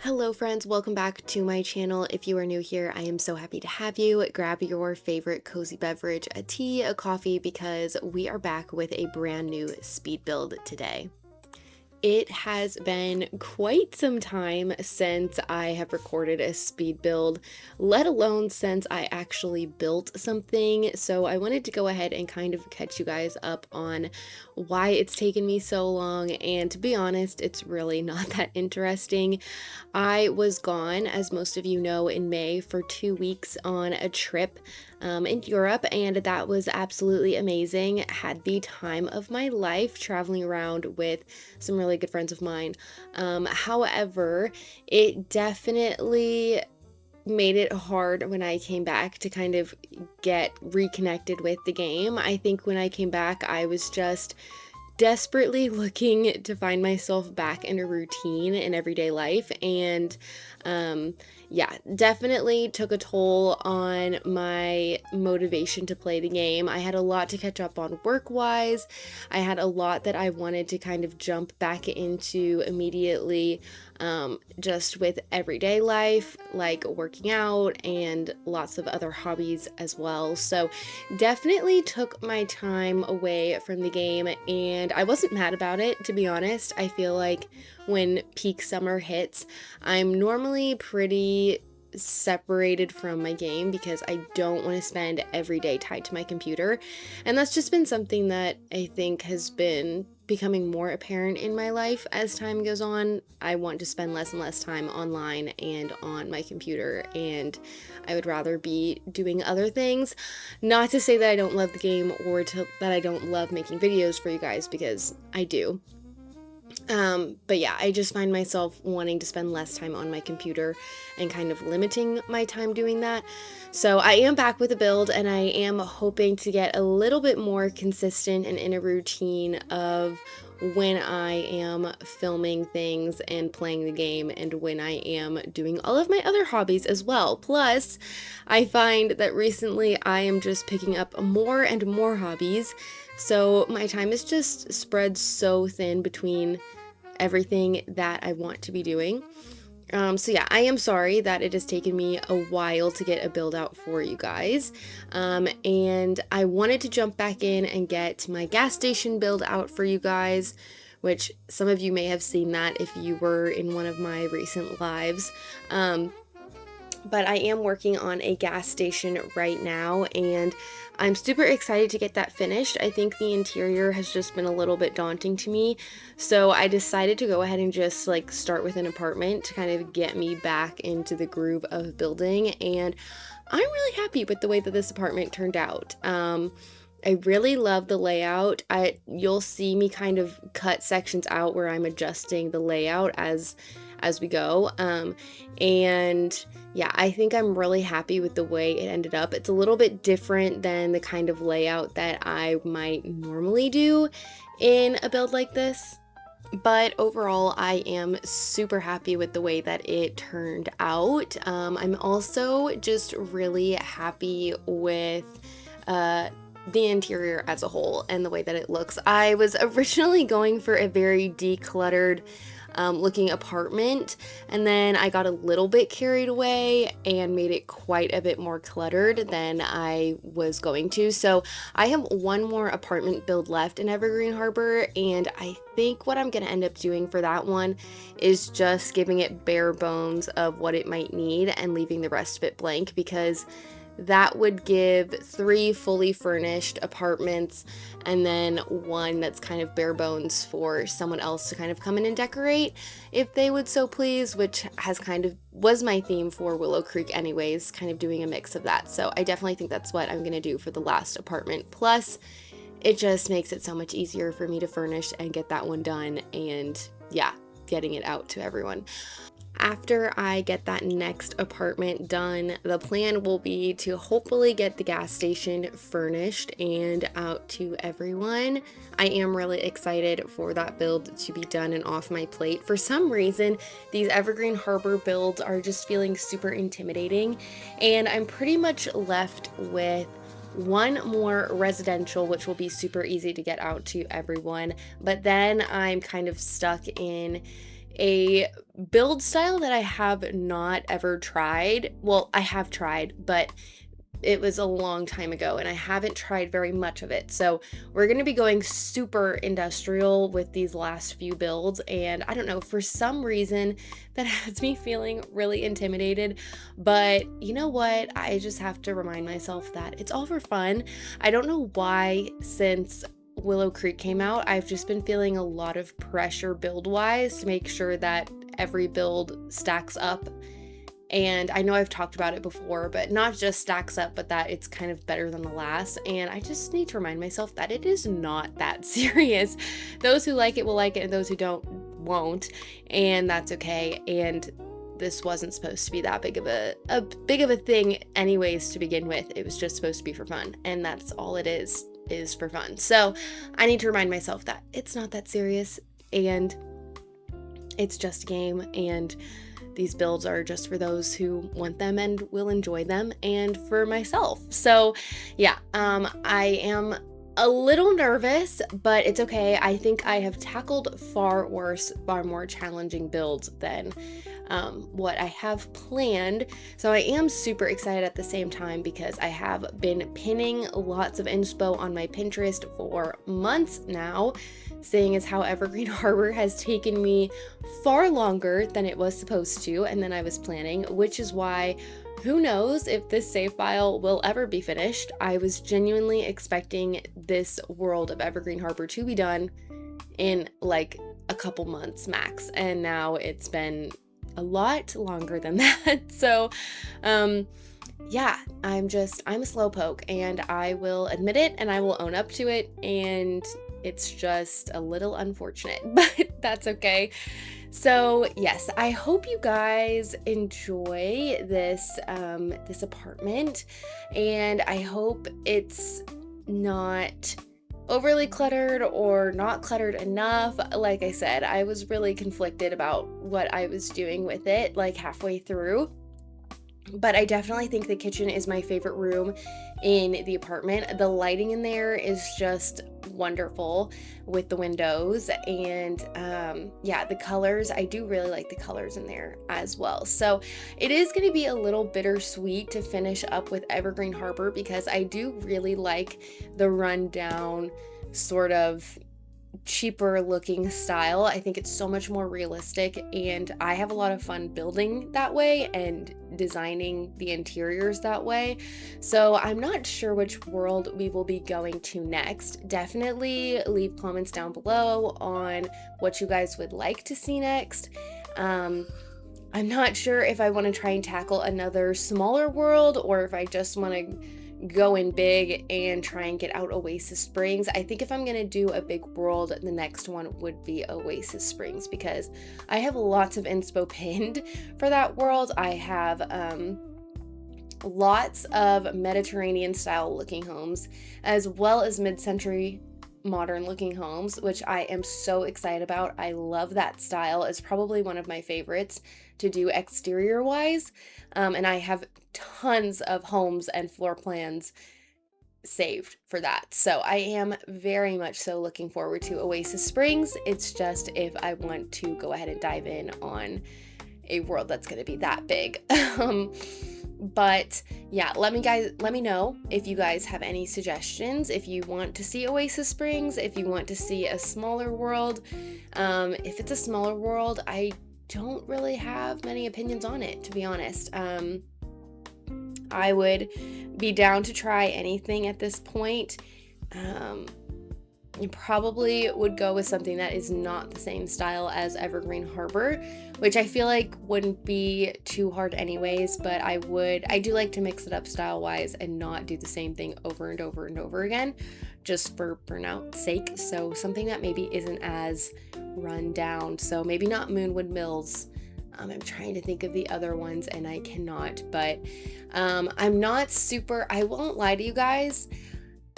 Hello friends, welcome back to my channel. If you are new here, I am so happy to have you. Grab your favorite cozy beverage, a tea, a coffee, because we are back with a brand new speed build today. It has been quite some time since I have recorded a speed build, let alone since I actually built something. So I wanted to go ahead and kind of catch you guys up on why it's taken me so long. And to be honest, it's really not that interesting. I was gone, as most of you know, in May for 2 weeks on a trip in Europe, and that was absolutely amazing. Had the time of my life traveling around with some really good friends of mine. However, it definitely made it hard when I came back to kind of get reconnected with the game. I think when I came back, I was just desperately looking to find myself back in a routine in everyday life, and yeah, definitely took a toll on my motivation to play the game. I had a lot to catch up on work-wise. I had a lot that I wanted to kind of jump back into immediately, just with everyday life, like working out and lots of other hobbies as well. So definitely took my time away from the game, and I wasn't mad about it, to be honest. I feel like when peak summer hits, I'm normally pretty separated from my game because I don't want to spend every day tied to my computer. And that's just been something that I think has been becoming more apparent in my life as time goes on. I want to spend less and less time online and on my computer, and I would rather be doing other things. Not to say that I don't love the game or that I don't love making videos for you guys, because I do. But yeah, I just find myself wanting to spend less time on my computer and kind of limiting my time doing that. So I am back with a build, and I am hoping to get a little bit more consistent and in a routine of when I am filming things and playing the game, and when I am doing all of my other hobbies as well. Plus, I find that recently I am just picking up more and more hobbies, so my time is just spread so thin between everything that I want to be doing. So yeah, I am sorry that it has taken me a while to get a build out for you guys. And I wanted to jump back in and get my gas station build out for you guys, which some of you may have seen that if you were in one of my recent lives. But I am working on a gas station right now, and I'm super excited to get that finished. I think the interior has just been a little bit daunting to me, so I decided to go ahead and just like start with an apartment to kind of get me back into the groove of building, and I'm really happy with the way that this apartment turned out. I really love the layout. You'll see me kind of cut sections out where I'm adjusting the layout as we go. And yeah, I think I'm really happy with the way it ended up. It's a little bit different than the kind of layout that I might normally do in a build like this. But overall, I am super happy with the way that it turned out. I'm also just really happy with the interior as a whole and the way that it looks. I was originally going for a very decluttered looking apartment, and then I got a little bit carried away and made it quite a bit more cluttered than I was going to. So I have one more apartment build left in Evergreen Harbor, and I think what I'm going to end up doing for that one is just giving it bare bones of what it might need and leaving the rest of it blank, because that would give 3 fully furnished apartments and then one that's kind of bare bones for someone else to kind of come in and decorate if they would so please, which has kind of was my theme for Willow Creek anyways, kind of doing a mix of that. So I definitely think that's what I'm going to do for the last apartment. Plus, it just makes it so much easier for me to furnish and get that one done, and yeah, getting it out to everyone. After I get that next apartment done, the plan will be to hopefully get the gas station furnished and out to everyone. I am really excited for that build to be done and off my plate. For some reason, these Evergreen Harbor builds are just feeling super intimidating, and I'm pretty much left with one more residential, which will be super easy to get out to everyone, but then I'm kind of stuck in a build style that I have not ever tried. Well, I have tried, but it was a long time ago and I haven't tried very much of it. So we're going to be going super industrial with these last few builds. And I don't know, for some reason that has me feeling really intimidated. But you know what? I just have to remind myself that it's all for fun. I don't know why, since Willow Creek came out, I've just been feeling a lot of pressure build wise to make sure that every build stacks up. And I know I've talked about it before, but not just stacks up, but that it's kind of better than the last. And I just need to remind myself that it is not that serious. Those who like it will like it, and those who don't won't. And that's okay. And this wasn't supposed to be that big of a thing anyways to begin with. It was just supposed to be for fun. And that's all it is for fun. So I need to remind myself that it's not that serious and it's just a game, and these builds are just for those who want them and will enjoy them, and for myself. So yeah, I am a little nervous, but it's okay. I think I have tackled far worse, far more challenging builds than what I have planned. So I am super excited at the same time because I have been pinning lots of inspo on my Pinterest for months now, seeing as how Evergreen Harbor has taken me far longer than it was supposed to and than I was planning, which is why who knows if this save file will ever be finished. I was genuinely expecting this world of Evergreen Harbor to be done in like a couple months max, and now it's been a lot longer than that. So yeah, I'm a slowpoke, and I will admit it and I will own up to it, and it's just a little unfortunate, but that's okay. So yes, I hope you guys enjoy this this apartment, and I hope it's not overly cluttered or not cluttered enough. Like I said, I was really conflicted about what I was doing with it like halfway through. But I definitely think the kitchen is my favorite room in the apartment. The lighting in there is just wonderful with the windows, and yeah, the colors, I do really like the colors in there as well. So it is going to be a little bittersweet to finish up with Evergreen Harbor because I do really like the rundown sort of cheaper looking style. I think it's so much more realistic, and I have a lot of fun building that way and designing the interiors that way. So I'm not sure which world we will be going to next. Definitely leave comments down below on what you guys would like to see next. I'm not sure if I want to try and tackle another smaller world or if I just want to go in big and try and get out Oasis Springs. I think if I'm gonna do a big world, the next one would be Oasis Springs because I have lots of inspo pinned for that world. I have lots of Mediterranean style looking homes as well as mid-century modern looking homes, which I am so excited about. I love that style. It's probably one of my favorites to do exterior wise, and I have tons of homes and floor plans saved for that. So I am very much so looking forward to Oasis Springs. It's just if I want to go ahead and dive in on a world that's going to be that big. But yeah, let me know if you guys have any suggestions, if you want to see Oasis Springs, if you want to see a smaller world. If it's a smaller world, I don't really have many opinions on it, to be honest. I would be down to try anything at this point. You probably would go with something that is not the same style as Evergreen Harbor, which I feel like wouldn't be too hard anyways, but I do like to mix it up style-wise and not do the same thing over and over and over again, just for burnout's sake. So something that maybe isn't as run down. So maybe not Moonwood Mills. I'm trying to think of the other ones and I cannot, but I'm not super, I won't lie to you guys.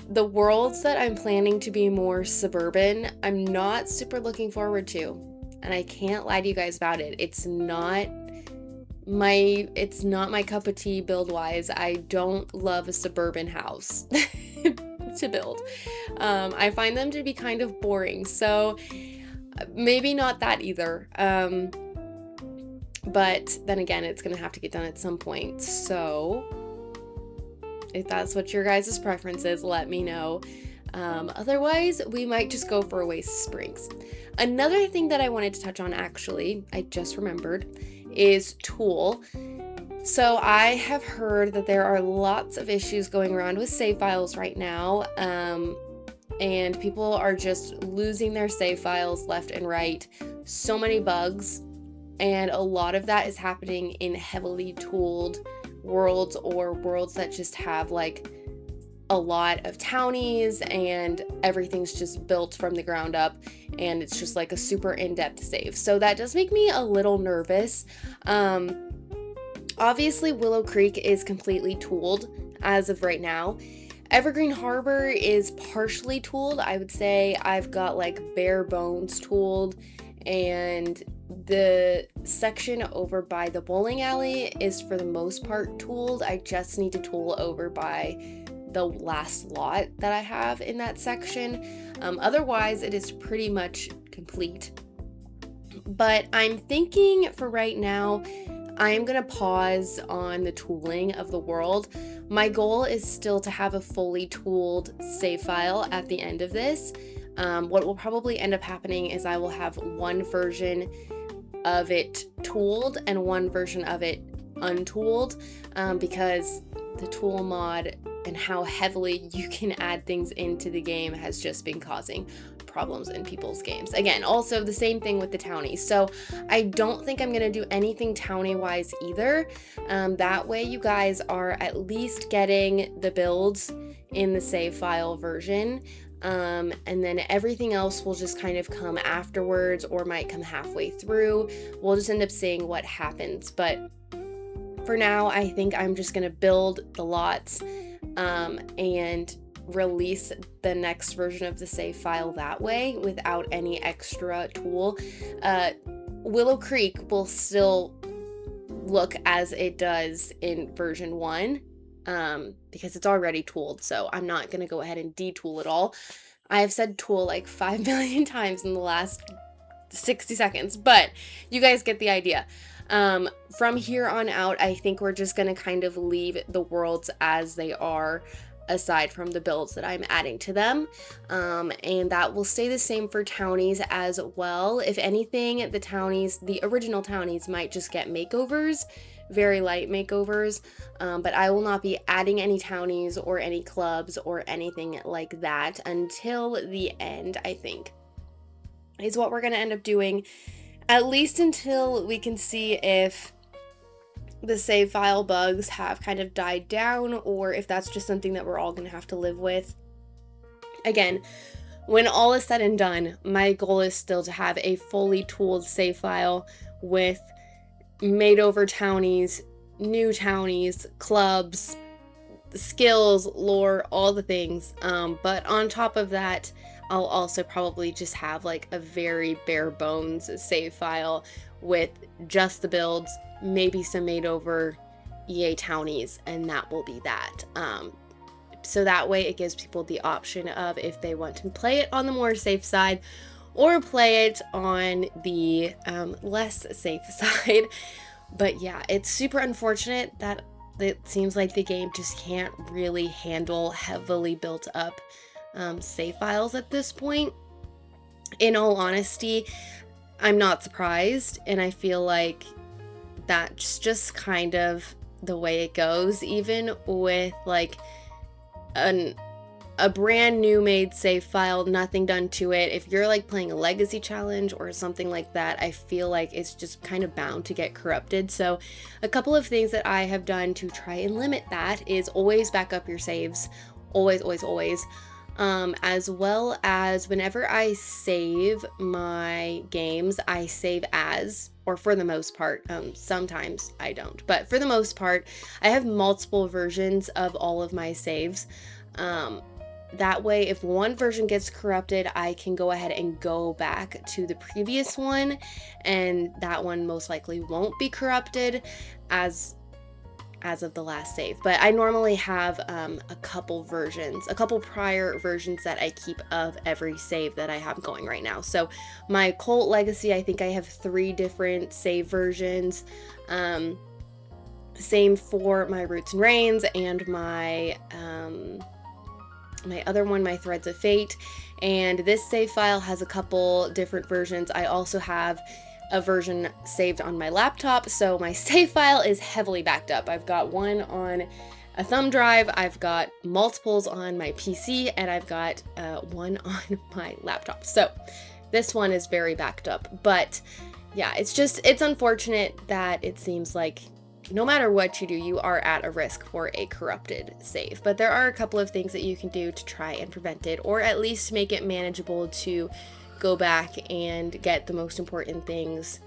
The worlds that I'm planning to be more suburban, I'm not super looking forward to. And I can't lie to you guys about it. It's not my cup of tea build wise. I don't love a suburban house to build. I find them to be kind of boring. So Maybe not that either. But then again, it's gonna have to get done at some point. So if that's what your guys' preference is, let me know. Otherwise, we might just go for Oasis Springs. Another thing that I wanted to touch on, actually, I just remembered, is Tool. So I have heard that there are lots of issues going around with save files right now, and people are just losing their save files left and right. So many bugs, and a lot of that is happening in heavily tooled worlds, or worlds that just have like a lot of townies and everything's just built from the ground up, and it's just like a super in-depth save. So that does make me a little nervous. Obviously Willow Creek is completely tooled as of right now. Evergreen Harbor is partially tooled. I would say I've got like bare bones tooled, and the section over by the bowling alley is for the most part tooled. I just need to tool over by the last lot that I have in that section. Otherwise, it is pretty much complete. But I'm thinking for right now, I'm gonna pause on the tooling of the world. My goal is still to have a fully tooled save file at the end of this. What will probably end up happening is I will have one version of it tooled and one version of it untooled, because the tool mod and how heavily you can add things into the game has just been causing problems in people's games. Again, also the same thing with the townies. So I don't think I'm going to do anything townie wise either. That way you guys are at least getting the builds in the save file version. And then everything else will just kind of come afterwards, or might come halfway through. We'll just end up seeing what happens. But for now, I think I'm just going to build the lots and release the next version of the save file that way without any extra tool. Willow Creek will still look as it does in version 1, because it's already tooled, so I'm not going to go ahead and detool it all. I have said tool like 5 million times in the last 60 seconds, but you guys get the idea. From here on out, I think we're just going to kind of leave the worlds as they are, aside from the builds that I'm adding to them. And that will stay the same for townies as well. If anything, the townies, the original townies, might just get makeovers, very light makeovers, but I will not be adding any townies or any clubs or anything like that until the end, I think, is what we're going to end up doing. At least until we can see if the save file bugs have kind of died down, or if that's just something that we're all going to have to live with. Again, when all is said and done, my goal is still to have a fully tooled save file with made over townies, new townies, clubs, skills, lore, all the things. But on top of that, I'll also probably just have like a very bare bones save file with just the builds, maybe some made over EA townies, and that will be that. So that way it gives people the option of if they want to play it on the more safe side or play it on the less safe side. But yeah, it's super unfortunate that it seems like the game just can't really handle heavily built up save files at this point. In all honesty, I'm not surprised, and I feel like that's just kind of the way it goes, even with like a brand new made save file, nothing done to it. If you're like playing a legacy challenge or something like that, I feel like it's just kind of bound to get corrupted. So a couple of things that I have done to try and limit that is always back up your saves, always, as well as whenever I save my games, I save as, or for the most part, sometimes I don't, but for the most part, I have multiple versions of all of my saves. That way, if one version gets corrupted, I can go ahead and go back to the previous one, and that one most likely won't be corrupted, as as of the last save. But I normally have a couple prior versions that I keep of every save that I have going right now. So my Cult Legacy, I think I have 3 different save versions. Same for my Roots and Reigns and my my other one, my Threads of Fate. And this save file has a couple different versions. I also have a version saved on my laptop, so my save file is heavily backed up. I've got one on a thumb drive, I've got multiples on my PC, and I've got one on my laptop. So this one is very backed up. But yeah, it's unfortunate that it seems like no matter what you do, you are at a risk for a corrupted save. But there are a couple of things that you can do to try and prevent it, or at least make it manageable to go back and get the most important things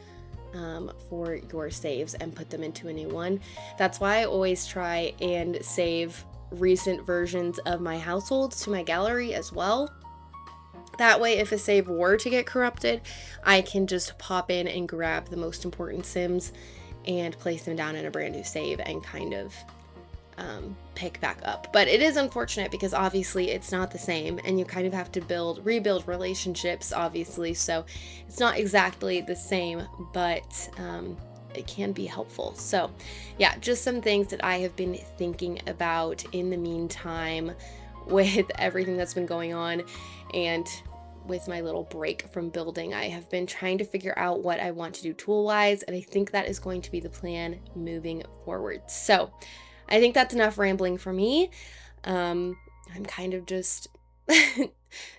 for your saves and put them into a new one. That's why I always try and save recent versions of my households to my gallery as well. That way, if a save were to get corrupted, I can just pop in and grab the most important sims and place them down in a brand new save and kind of pick back up. But it is unfortunate because obviously it's not the same, and you kind of have to rebuild relationships, obviously, so it's not exactly the same, but it can be helpful. So yeah, just some things that I have been thinking about in the meantime with everything that's been going on. And with my little break from building, I have been trying to figure out what I want to do tool-wise, and I think that is going to be the plan moving forward. So I think that's enough rambling for me. I'm kind of just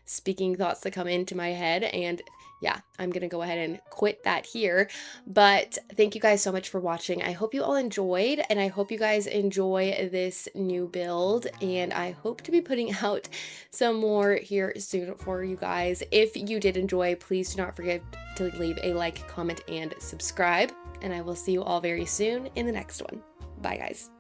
speaking thoughts that come into my head, and yeah, I'm gonna go ahead and quit that here. But thank you guys so much for watching. I hope you all enjoyed, and I hope you guys enjoy this new build, and I hope to be putting out some more here soon for you guys. If you did enjoy, please do not forget to leave a like, comment, and subscribe, and I will see you all very soon in the next one. Bye guys.